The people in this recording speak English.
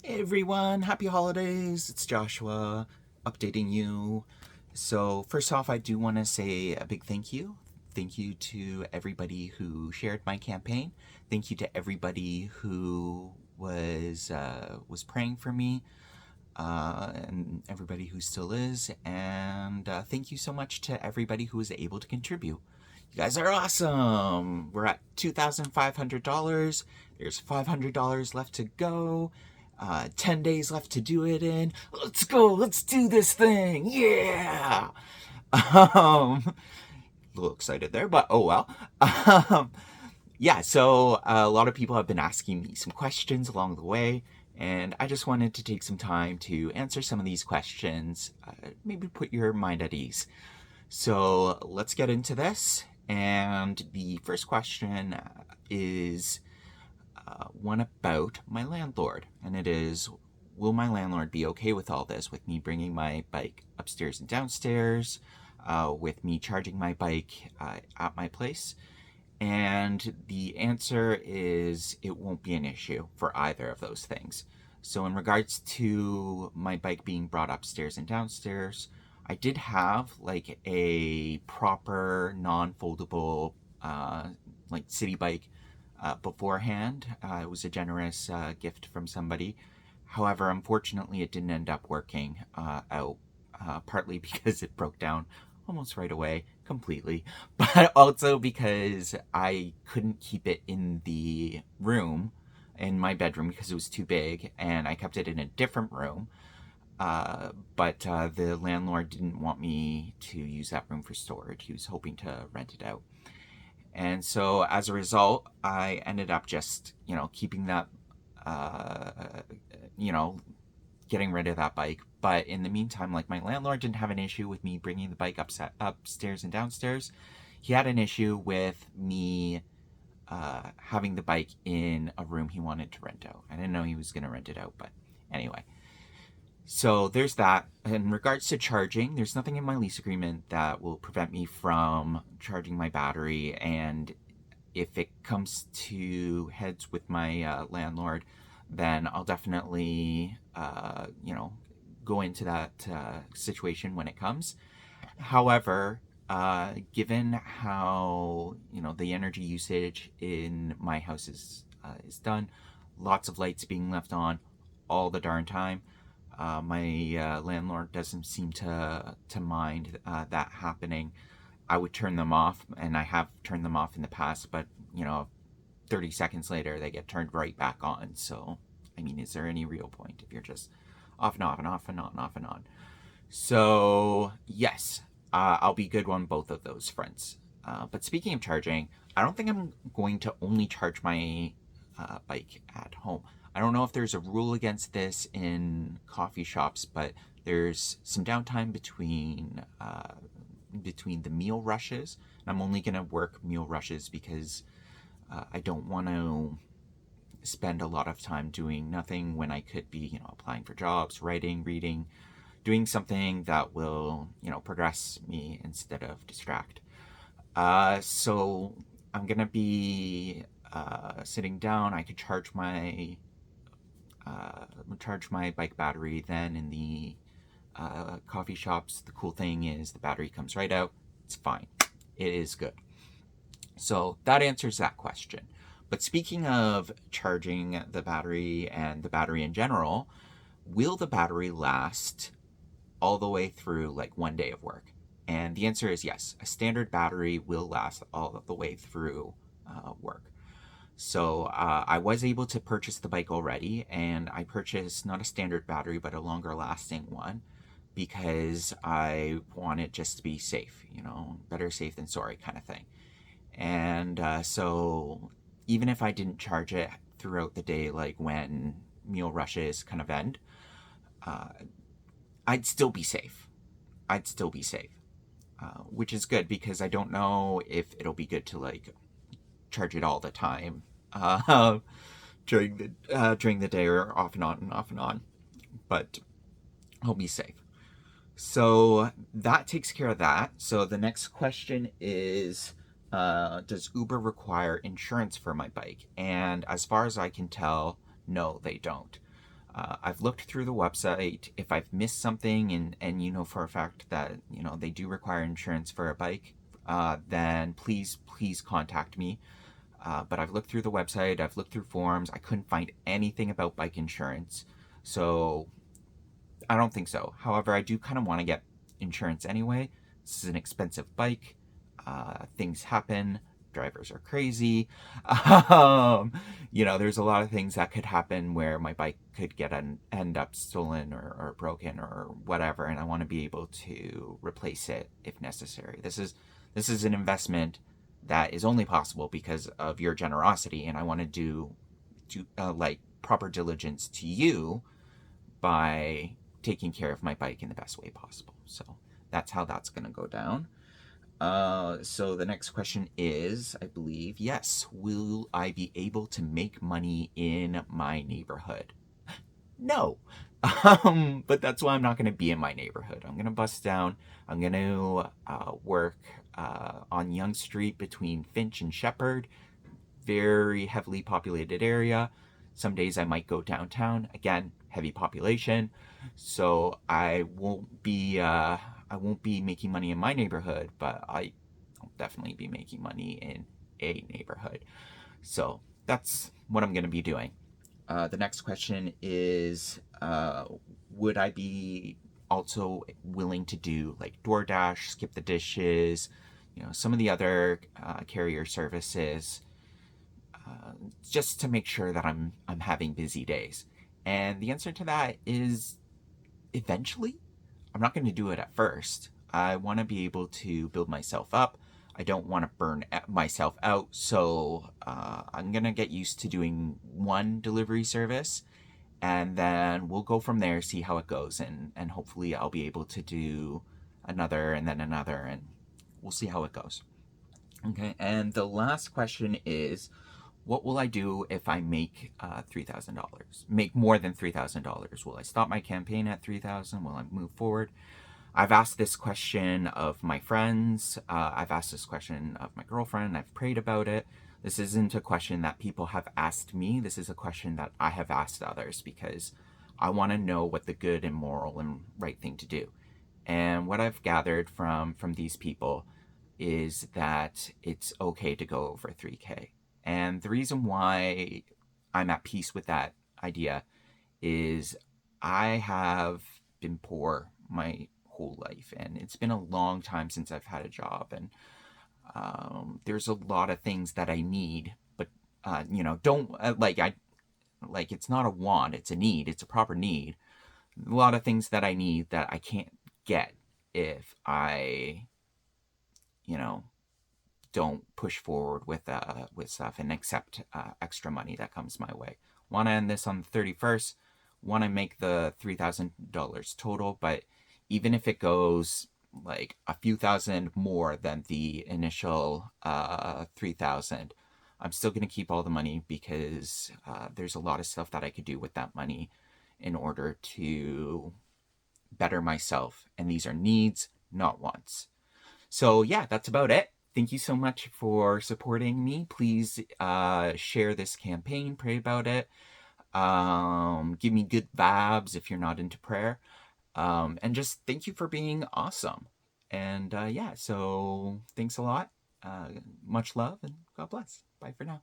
Hey everyone, happy holidays. It's Joshua updating you. So, first off, I do want to say a big thank you. Thank you to everybody who shared my campaign. Thank you to everybody who was praying for me, and everybody who still is. And thank you so much to everybody who was able to contribute. You guys are awesome. We're at $2,500. There's $500 left to go. 10 days left to do it in. Let's go. Let's do this thing. Yeah. A little excited there, but oh well. Um, yeah, so a lot of people have been asking me some questions along the way, and I just wanted to take some time to answer some of these questions, maybe put your mind at ease. So let's get into this. And the first question is one about my landlord. And it is, will my landlord be okay with all this, with me bringing my bike upstairs and downstairs, with me charging my bike at my place? And the answer is it won't be an issue for either of those things. So, in regards to my bike being brought upstairs and downstairs, I did have like a proper non-foldable like city bike beforehand. It was a generous gift from somebody. However, unfortunately, it didn't end up working out, partly because it broke down almost right away completely, but also because I couldn't keep it in the room, in my bedroom, because it was too big, and I kept it in a different room. But the landlord didn't want me to use that room for storage. He was hoping to rent it out. And so as a result, I ended up just, keeping that, uh, you know, getting rid of that bike. But in the meantime, like, my landlord didn't have an issue with me bringing the bike upstairs and downstairs. He had an issue with me having the bike in a room he wanted to rent out. I didn't know he was going to rent it out, but anyway. So there's that. In regards to charging, there's nothing in my lease agreement that will prevent me from charging my battery. And if it comes to heads with my landlord, then I'll definitely, go into that situation when it comes. However, given how the energy usage in my house is done, lots of lights being left on all the darn time. My landlord doesn't seem to mind that happening. I would turn them off, and I have turned them off in the past, but 30 seconds later they get turned right back on. So, I mean, is there any real point if you're just off and off and off and on and off and on? So, yes, I'll be good on both of those fronts. But speaking of charging, I don't think I'm going to only charge my bike at home. I don't know if there's a rule against this in coffee shops, but there's some downtime between the meal rushes. And I'm only going to work meal rushes because I don't want to spend a lot of time doing nothing when I could be, applying for jobs, writing, reading, doing something that will, progress me instead of distract. So I'm gonna be sitting down. I could charge my bike battery. Then in the coffee shops, the cool thing is the battery comes right out. It's fine. It is good. So that answers that question. But speaking of charging the battery and the battery in general, will the battery last all the way through like one day of work? And the answer is yes. A standard battery will last all the way through work. So I was able to purchase the bike already, and I purchased not a standard battery, but a longer lasting one because I want it just to be safe, better safe than sorry kind of thing. And so even if I didn't charge it throughout the day, like when meal rushes kind of end, uh, I'd still be safe. I'd still be safe, which is good because I don't know if it'll be good to like charge it all the time uh, during the day, or off and on and off and on. But I'll be safe. So that takes care of that. So the next question is, does Uber require insurance for my bike? And as far as I can tell, no, they don't. I've looked through the website. If I've missed something and you know for a fact that they do require insurance for a bike, then please contact me. But I've looked through the website, I've looked through forums, I couldn't find anything about bike insurance. So I don't think so. However, I do kind of want to get insurance anyway. This is an expensive bike. Things happen. Drivers are crazy. Um, there's a lot of things that could happen where my bike could end up stolen or broken or whatever, and I want to be able to replace it if necessary. This is an investment that is only possible because of your generosity, and I want to do like proper diligence to you by taking care of my bike in the best way possible. So that's how that's going to go down. So the next question is, I believe, yes, will I be able to make money in my neighborhood? No. But that's why I'm not going to be in my neighborhood. I'm going to bust down. I'm going to work on Young Street between Finch and Shepherd. Very heavily populated area. Some days I might go downtown. Again, heavy population. So I won't be making money in my neighborhood, but I'll definitely be making money in a neighborhood. So that's what I'm going to be doing. The next question is, would I be also willing to do like DoorDash, Skip the Dishes, some of the other carrier services, just to make sure that I'm having busy days? And the answer to that is eventually. I'm not going to do it at first. I want to be able to build myself up. I don't want to burn myself out. So I'm going to get used to doing one delivery service, and then we'll go from there, see how it goes. And hopefully I'll be able to do another and then another, and we'll see how it goes. Okay, and the last question is, what will I do if I make $3,000? Make more than $3,000? Will I stop my campaign at $3,000? Will I move forward? I've asked this question of my friends. I've asked this question of my girlfriend. I've prayed about it. This isn't a question that people have asked me. This is a question that I have asked others because I want to know what the good and moral and right thing to do. And what I've gathered from these people is that it's okay to go over 3K. And the reason why I'm at peace with that idea is I have been poor my whole life, and it's been a long time since I've had a job, and there's a lot of things that I need, but don't like it's not a want, it's a need, it's a proper need. A lot of things that I need that I can't get if I don't push forward with stuff and accept extra money that comes my way. Want to end this on the 31st. Want to make the $3,000 total, but even if it goes like a few thousand more than the initial 3,000, I'm still going to keep all the money because there's a lot of stuff that I could do with that money in order to better myself, and these are needs, not wants. So yeah, that's about it. Thank you so much for supporting me. Please share this campaign, pray about it. Give me good vibes if you're not into prayer. And just thank you for being awesome. And yeah, so thanks a lot. Much love and God bless. Bye for now.